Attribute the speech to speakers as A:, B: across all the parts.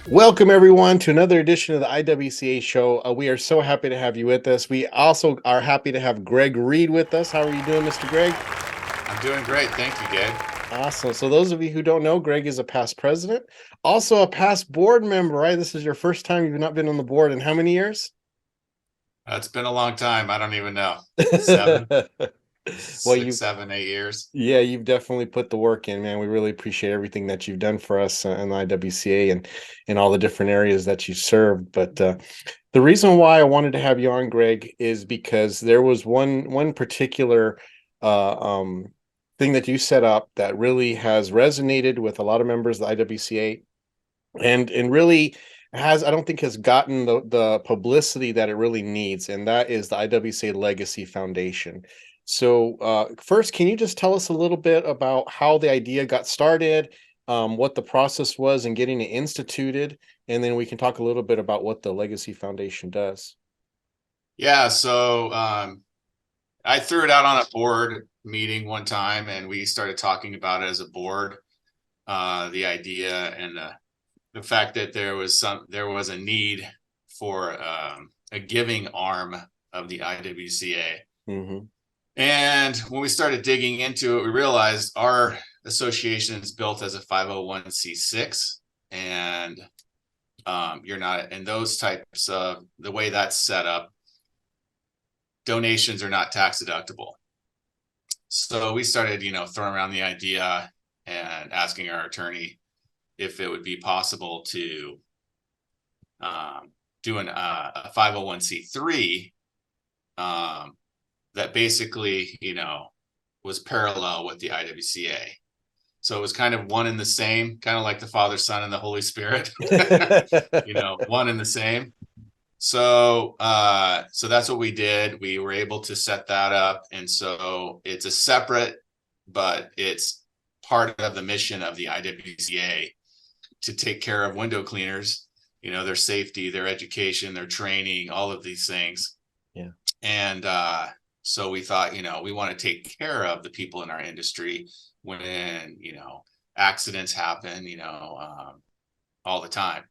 A: Welcome, everyone, to another edition of the IWCA show. We are so happy to have you with us. We also are happy to have Greg Reid with us. How are you doing, Mr. Greg?
B: I'm doing great. Thank you, Gabe.
A: Awesome. So those of you who don't know, Greg is a past president, also a past board member, right? This is your first time you've not been on the board in how many years?
B: It's been a long time. I don't even know. Seven,
A: Well,
B: six,
A: you
B: 7, 8 years.
A: Yeah, you've definitely put the work in, man. We really appreciate everything that you've done for us in the IWCA and all the different areas that you served. But the reason why I wanted to have you on, Greg, is because there was one particular uh, um, thing that you set up that really has resonated with a lot of members of the IWCA, and really has, I don't think, has gotten the publicity that it really needs, and that is the IWCA Legacy Foundation. So first, can you just tell us a little bit about how the idea got started, what the process was in getting it instituted, and then we can talk a little bit about what the Legacy Foundation does.
B: Yeah, so I threw it out on a board meeting one time, and we started talking about it as a board. The idea and the fact that there was a need for a giving arm of the IWCA.
A: Mm-hmm.
B: And when we started digging into it, we realized our association is built as a 501c6, and you're not, and those types of, the way that's set up, donations are not tax deductible. So we started, throwing around the idea and asking our attorney if it would be possible to do a 501c3 that basically, was parallel with the IWCA. So it was kind of one and the same, kind of like the Father, Son, and the Holy Spirit, one and the same. So so that's what we did. We were able to set that up. And so it's a separate, but it's part of the mission of the IWCA to take care of window cleaners, their safety, their education, their training, all of these things.
A: Yeah.
B: And so we thought, we want to take care of the people in our industry when, accidents happen, all the time.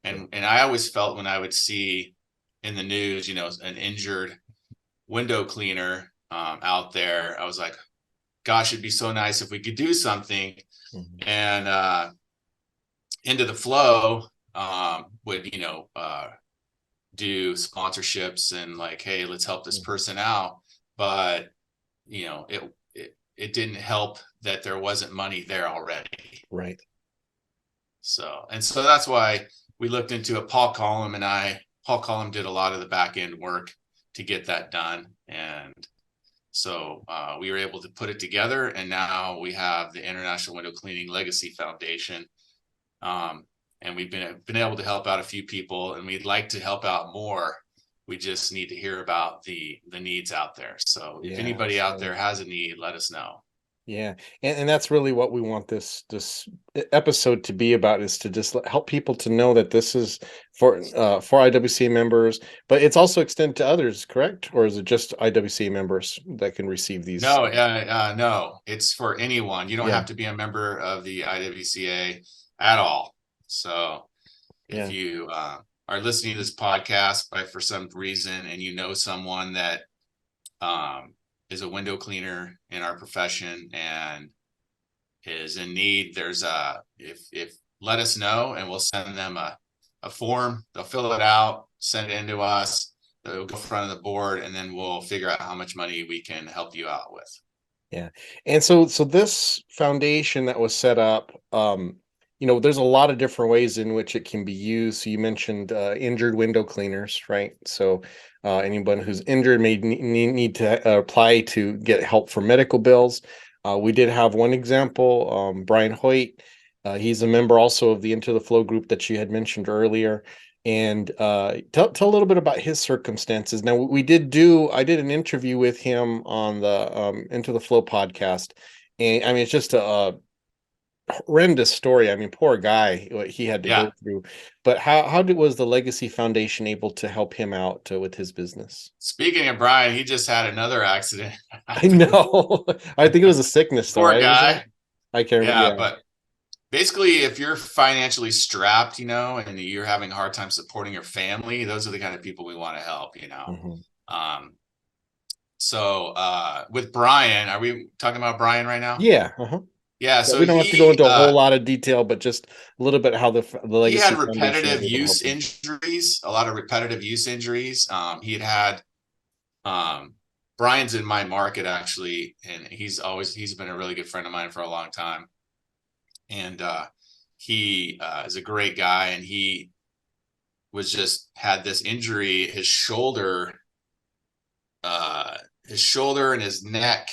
B: And I always felt when I would see in the news, an injured window cleaner out there, I was like, gosh, it'd be so nice if we could do something. Mm-hmm. And Into the Flow would, do sponsorships and like, hey, let's help this person out. But, it didn't help that there wasn't money there already.
A: Right.
B: So that's why we looked into it. Paul Collum did a lot of the back end work to get that done. And so we were able to put it together, and now we have the International Window Cleaning Legacy Foundation. And we've been able to help out a few people, and we'd like to help out more. We just need to hear about the needs out there. So if anybody out there has a need, let us know.
A: Yeah, and that's really what we want this episode to be about, is to just help people to know that this is for IWCA members, but it's also extended to others, correct? Or is it just IWCA members that can receive these?
B: No, no, it's for anyone. You don't have to be a member of the IWCA at all. So if you are listening to this podcast for some reason, and you know someone that is a window cleaner in our profession and is in need, there's if let us know, and we'll send them a form. They'll fill it out, send it in to us. They'll go in front of the board, and then we'll figure out how much money we can help you out with.
A: Yeah. And so this foundation that was set up, there's a lot of different ways in which it can be used. So you mentioned injured window cleaners, right? So anyone who's injured may need to apply to get help for medical bills. We did have one example, Brian Hoyt. He's a member also of the Into the Flow group that you had mentioned earlier. And tell a little bit about his circumstances. Now, I did an interview with him on the Into the Flow podcast. And I mean, it's just a horrendous story. I mean, poor guy, what he had to go through. But was the Legacy Foundation able to help him out with his business?
B: Speaking of Brian, he just had another accident.
A: I know. I think it was a sickness,
B: poor guy.
A: I can't remember.
B: But basically, if you're financially strapped, and you're having a hard time supporting your family, those are the kind of people we want to help.
A: Mhm.
B: Um, so with Brian, are we talking about Brian right now?
A: Yeah. Uh-huh.
B: Yeah,
A: Yeah,
B: so
A: we don't have to go into a whole lot of detail, but just a little bit how the
B: he had
A: Legacy Foundation was
B: repetitive
A: able to
B: use
A: help him.
B: injuries, a lot of repetitive use injuries. He had um, Brian's in my market actually, and he's been a really good friend of mine for a long time. And he is a great guy, and he was just had this injury, his shoulder and his neck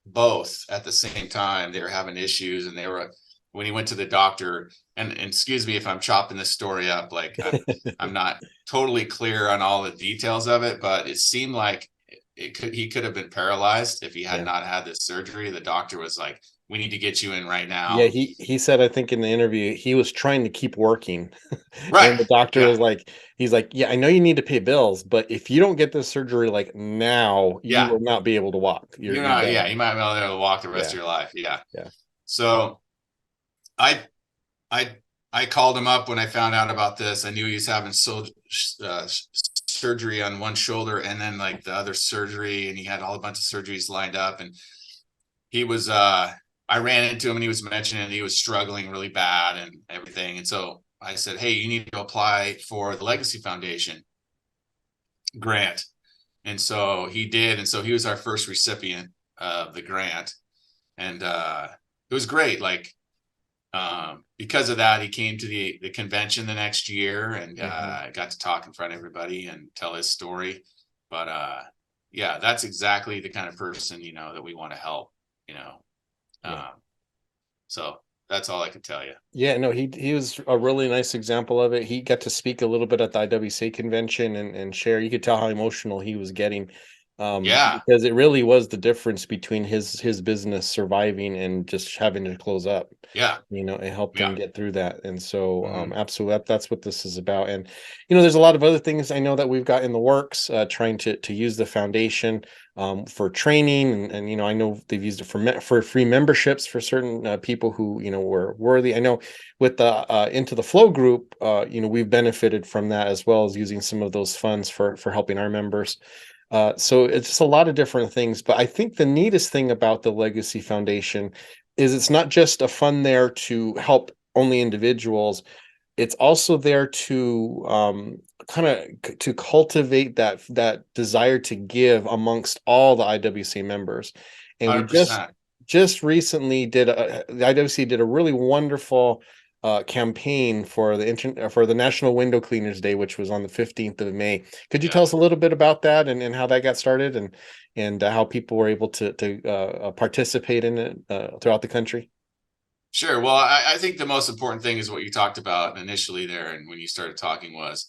B: both at the same time. They were having issues, and they were when he went to the doctor. And excuse me if I'm chopping this story up, like I'm not totally clear on all the details of it, but it seemed like he could have been paralyzed if he had
A: Yeah.
B: not had this surgery. The doctor was like, "We need to get you in right
A: Yeah,
B: now."
A: he said, I think in the interview, he was trying to keep working.
B: Right?
A: And the doctor
B: Yeah.
A: was like, he's like, yeah, I know you need to pay bills, but if you don't get this surgery like now, you
B: Yeah.
A: will not be able to walk.
B: You're
A: You're
B: not. Yeah.
A: done.
B: You might not be able to walk the rest
A: Yeah.
B: of your life. Yeah.
A: Yeah.
B: So I I I called him up when I found out about this. I knew he was having uh, surgery on one shoulder, and then like the other surgery, and he had all a bunch of surgeries lined up. And he was I ran into him, and he was mentioning he was struggling really bad and everything. And so I said, "Hey, you need to apply for the Legacy Foundation grant." And so he did, and so he was our first recipient of the grant. And it was great. Like because of that, he came to the convention the next year, and
A: Hmm.
B: got to talk in front of everybody and tell his story. But yeah, that's exactly the kind of person that we want to help. You know,
A: Yeah.
B: um, so that's all I can tell you.
A: Yeah, no, he was a really nice example of it. He got to speak a little bit at the IWCA convention and share. You could tell how emotional he was getting,
B: Yeah,
A: because it really was the difference between his business surviving and just having to close up.
B: yeah,
A: It helped him
B: yeah.
A: get through that. And so,
B: Hmm.
A: absolutely, that's what this is about. And there's a lot of other things I know that we've got in the works, trying to use the foundation for training, and I know they've used it for free memberships for certain people who were worthy. I know with the Into the Flow group, we've benefited from that as well as using some of those funds for helping our members. So it's just a lot of different things. But I think the neatest thing about the Legacy Foundation is it's not just a fund there to help only individuals. It's also there to kind of to cultivate that desire to give amongst all the IWC members. And we
B: 100%.
A: just recently the IWC did a really wonderful campaign for for the National Window Cleaners Day, which was on the 15th of May. Could you tell
B: Yeah.
A: us a little bit about that and how that got started and how people were able to participate in it throughout the country?
B: Sure. Well, I think the most important thing is what you talked about initially there, and when you started talking was,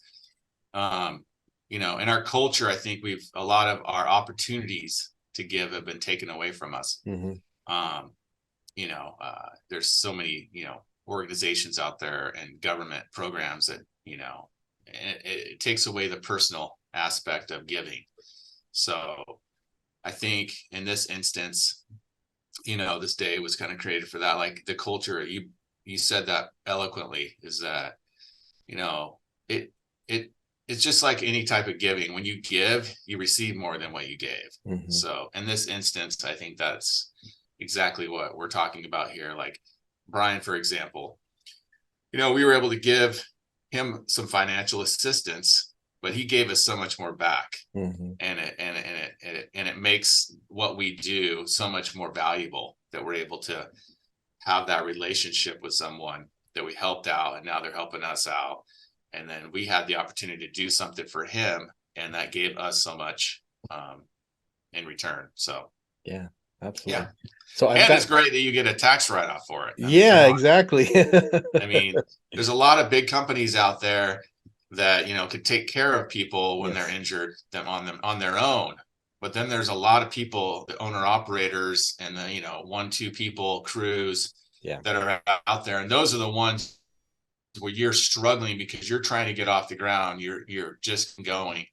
B: um, in our culture, I think we've a lot of our opportunities to give have been taken away from us.
A: Hmm.
B: Um, there's so many, organizations out there and government programs that, it takes away the personal aspect of giving. So I think in this instance, this day was kind of created for that. Like the culture, you said that eloquently, is that, you know, it it it's just like any type of giving. When you give, you receive more than what you gave.
A: Hmm.
B: So in this instance, I think that's exactly what we're talking about here. Like Brian, for example, we were able to give him some financial assistance, but he gave us so much more back.
A: Hmm.
B: And it makes what we do so much more valuable, that we're able to have that relationship with someone that we helped out, and now they're helping us out, and then we had the opportunity to do something for him, and that gave us so much in return. So
A: Yeah,
B: yeah.
A: absolutely. So I've
B: And it's
A: got,
B: great that you get a tax write-off for it. I mean, come
A: yeah,
B: on.
A: exactly.
B: I mean, there's a lot of big companies out there that could take care of people when they're
A: Yes.
B: injured them on their own. But then there's a lot of people, the owner operators and the 1-2 people crews
A: Yeah.
B: that are out there, and those are the ones where you're struggling because you're trying to get off the ground. You're just going,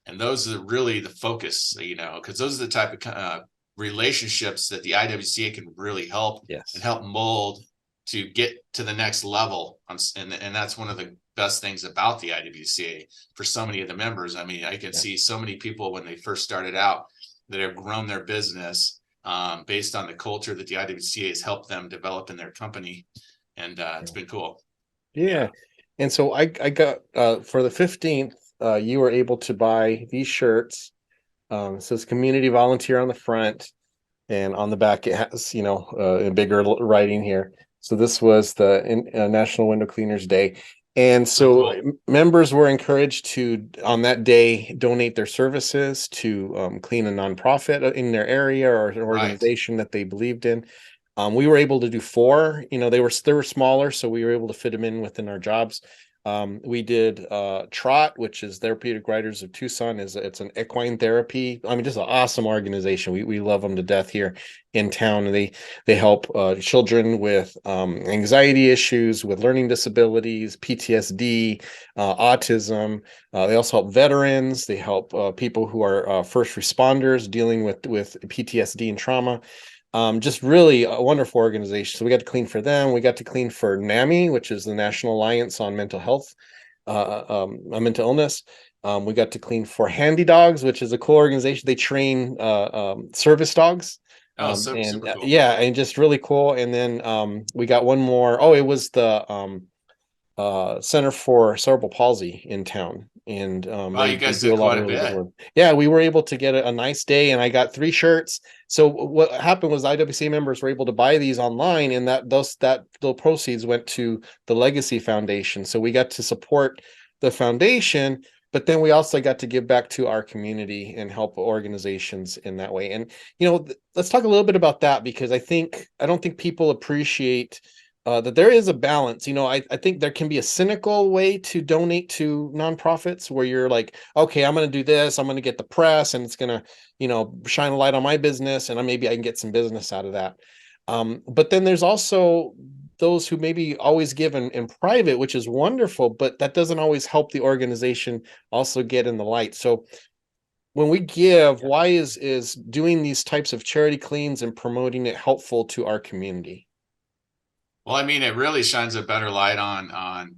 B: and those are really the focus, because those are the type of relationships that the IWCA can really help and
A: Yes.
B: help mold. to get to the next level. And that's one of the best things about the IWCA for so many of the members. I mean, I can see so many people when they first started out that have grown their business based on the culture that the IWCA has helped them develop in their company. And it's been cool.
A: Yeah. And so I got for the 15th, you were able to buy these shirts. It says community volunteer on the front, and on the back it has, a bigger writing here. So this was the National Window Cleaners Day. And
B: So
A: so
B: cool.
A: members were encouraged to, on that day, donate their services to clean a nonprofit in their area or an
B: Right.
A: organization that they believed in. We were able to do four. They were smaller, so we were able to fit them in within our jobs. We did Trot, which is Therapeutic Writers of Tucson. It's an equine therapy. I mean, just an awesome organization. We love them to death here in town. And they help children with anxiety issues, with learning disabilities, PTSD, autism. They also help veterans. They help people who are first responders dealing with PTSD and trauma. Just really a wonderful organization. So we got to clean for them. We got to clean for NAMI, which is the National Alliance on Mental Health, mental illness. We got to clean for Handy Dogs, which is a cool organization. They train service dogs.
B: Oh, so
A: And
B: super cool.
A: yeah, and just really cool. And then we got one more. Oh, it was the Center for Cerebral Palsy in town, and
B: Wow,
A: they
B: you
A: they
B: guys
A: do a
B: did
A: lot
B: quite
A: of
B: a
A: really good
B: bit.
A: work. Yeah, we were able to get a nice day, and I got 3 shirts. So what happened was IWCA members were able to buy those online, and those proceeds went to the Legacy Foundation. So we got to support the foundation, but then we also got to give back to our community and help organizations in that way. And let's talk a little bit about that, because I don't think people appreciate that there is a balance. I think there can be a cynical way to donate to nonprofits where you're like, okay, I'm going to do this. I'm going to get the press and it's going to, shine a light on my business, and maybe I can get some business out of that. But then there's also those who maybe always give in private, which is wonderful, but that doesn't always help the organization also get in the light. So when we give, why is doing these types of charity cleans and promoting it helpful to our community?
B: Well, I mean, it really shines a better light on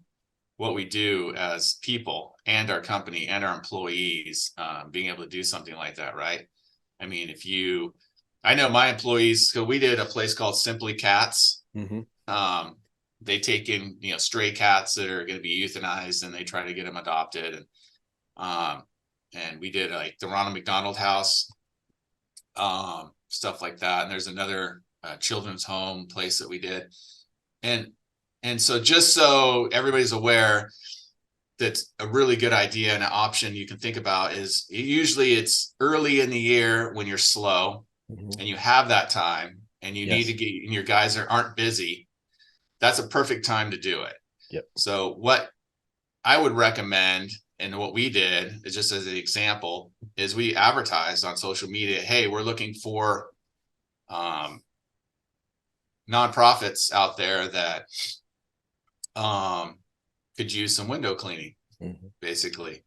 B: what we do as people and our company and our employees, being able to do something like that, right? I mean, I know my employees, so we did a place called Simply Cats.
A: Mm-hmm.
B: Um, they take in, stray cats that are going to be euthanized, and they try to get them adopted. And we did like the Ronald McDonald House, stuff like that. And there's another children's home place that we did. And so just so everybody's aware, that's a really good idea and an option you can think about is usually it's early in the year when you're slow
A: Mm-hmm.
B: and you have that time and you need to
A: Yes.
B: get, and your guys aren't busy. That's a perfect time to do it.
A: Yep.
B: So what I would recommend, and what we did is just as an example, is we advertised on social media, hey, we're looking for nonprofits out there that could use some window cleaning,
A: Mm-hmm.
B: basically.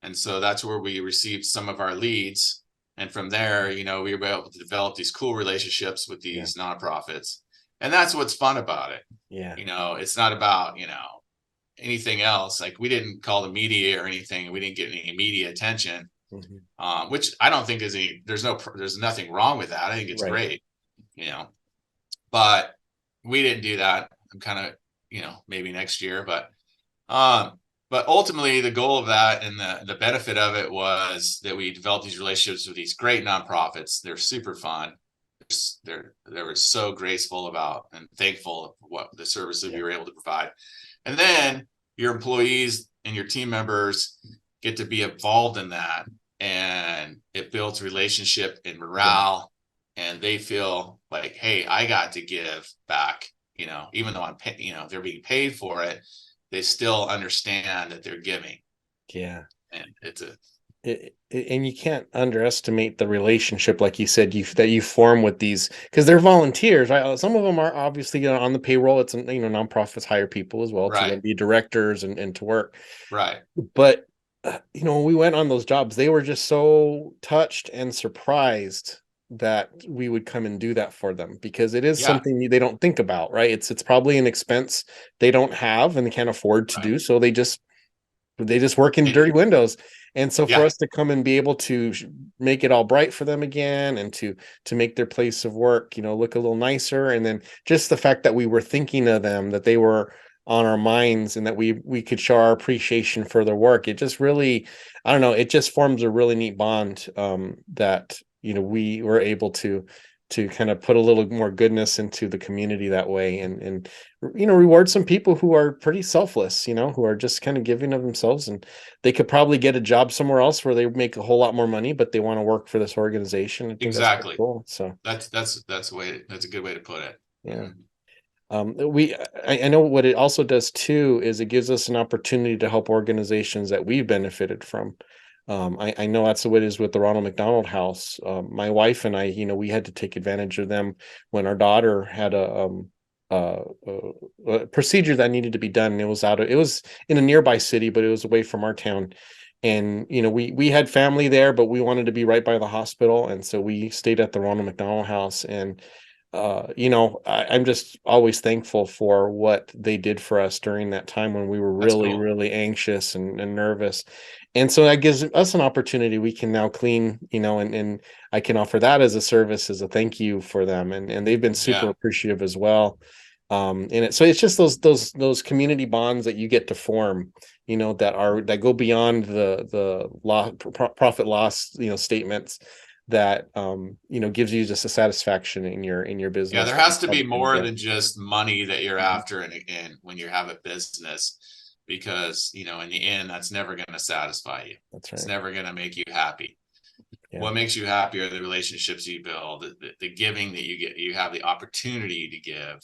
B: And so that's where we received some of our leads. And from there, we were able to develop these cool relationships with
A: Yeah.
B: these nonprofits. And that's what's fun about it.
A: Yeah.
B: It's not about, anything else. Like, we didn't call the media or anything. We didn't get any media attention,
A: Mm-hmm.
B: which I don't think there's nothing wrong with that. I think it's
A: Right.
B: great, but we didn't do that. I'm kind of, maybe next year, but ultimately the goal of that and the benefit of it was that we developed these relationships with these great nonprofits. They're super fun. They were so graceful about and thankful for what the services
A: Yeah.
B: we were able to provide. And then your employees and your team members get to be involved in that, and it builds relationship and morale, and they feel like, hey, I got to give back, even though they're being paid for it, they still understand that they're giving.
A: Yeah.
B: And
A: And you can't underestimate the relationship, like you said, that you form with these, because they're volunteers, right? Some of them are obviously on the payroll. It's nonprofits hire people as well to
B: right,
A: be directors and to work.
B: right.
A: But when we went on those jobs, they were just so touched and surprised that we would come and do that for them, because it is
B: Yeah,
A: something they don't think about, right? It's probably an expense they don't have and they can't afford to
B: right.
A: do, so they just work in
B: They,
A: dirty windows. And so for
B: yeah,
A: us to come and be able to make it all bright for them again, and to make their place of work, look a little nicer, and then just the fact that we were thinking of them, that they were on our minds, and that we could show our appreciation for their work, it just really, I don't know, it just forms a really neat bond, that we were able to kind of put a little more goodness into the community that way, and reward some people who are pretty selfless, who are just kind of giving of themselves, and they could probably get a job somewhere else where they make a whole lot more money, but they want to work for this organization. I think that's pretty
B: exactly.
A: cool. So
B: That's the way. That's a good way to put it.
A: yeah.
B: Mhm.
A: I know what it also does too is it gives us an opportunity to help organizations that we've benefited from. I know that's the way it is with the Ronald McDonald House. My wife and I, we had to take advantage of them when our daughter had uh, a procedure that needed to be done. And it was in a nearby city, but it was away from our town. And we had family there, but we wanted to be right by the hospital, and so we stayed at the Ronald McDonald House. And I'm just always thankful for what they did for us during that time when we were
B: That's
A: really,
B: cool.
A: really anxious and nervous. And so that gives us an opportunity. We can now clean, and I can offer that as a service, as a thank you for them. And they've been super
B: Yeah,
A: appreciative as well. So it's just those community bonds that you get to form, that go beyond the profit loss, statements, that gives you just a satisfaction in your
B: yeah.
A: business
B: There
A: that you
B: has to be
A: probably couldn't
B: more
A: get.
B: than just money that you're
A: Mhm.
B: after, and when you have a business, because in the end, that's never going to satisfy you.
A: That's
B: It's
A: right.
B: never going to make you happy.
A: Yeah.
B: What makes you happy are the relationships you build, the giving that you get. You have the opportunity to give.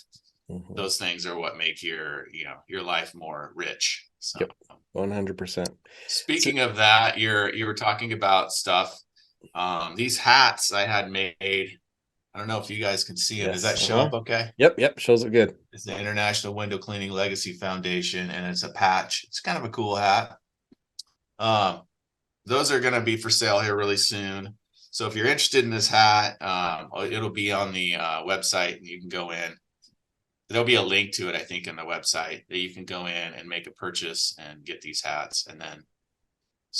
A: Hmm.
B: Those things are what make your life more rich. So
A: Yep. 100%. So,
B: speaking of that, you were talking about stuff. These hats I had made. I don't know if you guys can see them. Does
A: yes.
B: that show
A: Uh-huh.
B: up okay?
A: Yep. Shows it good.
B: It's the International Window Cleaning Legacy Foundation, and it's a patch. It's kind of a cool hat. Um, those are going to be for sale here really soon. So if you're interested in this hat, it'll be on the website, and you can go in. There'll be a link to it, I think, in the website that you can go in and make a purchase and get these hats, and then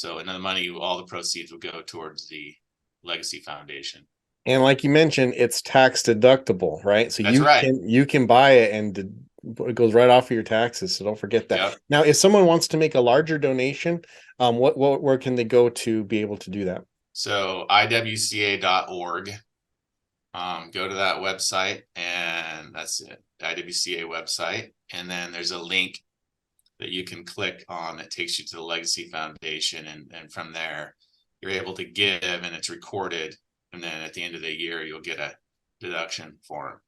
B: the money, all the proceeds will go towards the Legacy Foundation.
A: And like you mentioned, it's tax deductible, right? So
B: That's
A: you
B: right.
A: can buy it, and it goes right off of your taxes. So don't forget that.
B: Yep.
A: Now, if someone wants to make a larger donation, where can they go to be able to do that?
B: So IWCA.org. Go to that website, and that's it. The IWCA website. And then there's a link that you can click on that takes you to the Legacy Foundation. And from there, you're able to give, and it's recorded. And then at the end of the year, you'll get a deduction form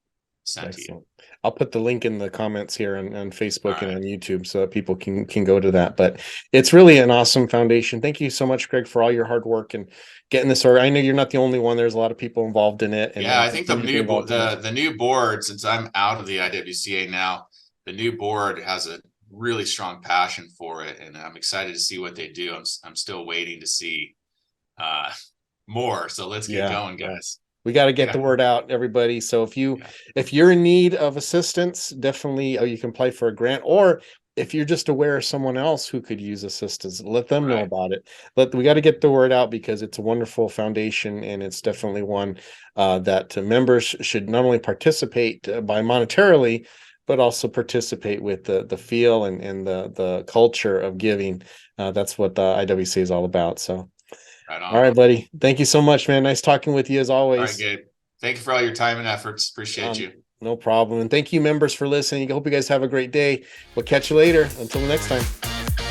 B: sent to you.
A: Excellent. I'll put the link in the comments here on
B: All
A: Facebook and
B: right.
A: on YouTube so that people can go to that. But it's really an awesome foundation. Thank you so much, Greg, for all your hard work and getting this started. I know you're not the only one. There's a lot of people involved in it, and
B: Yeah,
A: then
B: I think the
A: continue to be
B: new
A: involved in it.
B: the new board, since I'm out of the IWCA now, the new board has a really strong passion for it, and I'm excited to see what they do. I'm still waiting to see uh more. So let's get
A: Yeah,
B: going,
A: yeah.
B: guys.
A: We got to get
B: Yeah,
A: the word out, everybody. So
B: yeah.
A: if you're in need of assistance, definitely you can apply for a grant, or if you're just aware of someone else who could use assistance, let them know
B: Right,
A: about it. But we got to get the word out, because it's a wonderful foundation, and it's definitely one that members should not only participate by monetarily, but also participate with the feel and the culture of giving. That's what the IWC is all about. So.
B: right
A: All
B: on.
A: right, buddy. Thank you so much, man. Nice talking with you as
B: All right,
A: always.
B: Gabe. Thank you for all your time and efforts. Appreciate you.
A: No problem. And thank you, members, for listening. I hope you guys have a great day. We'll catch you later. Until the next time.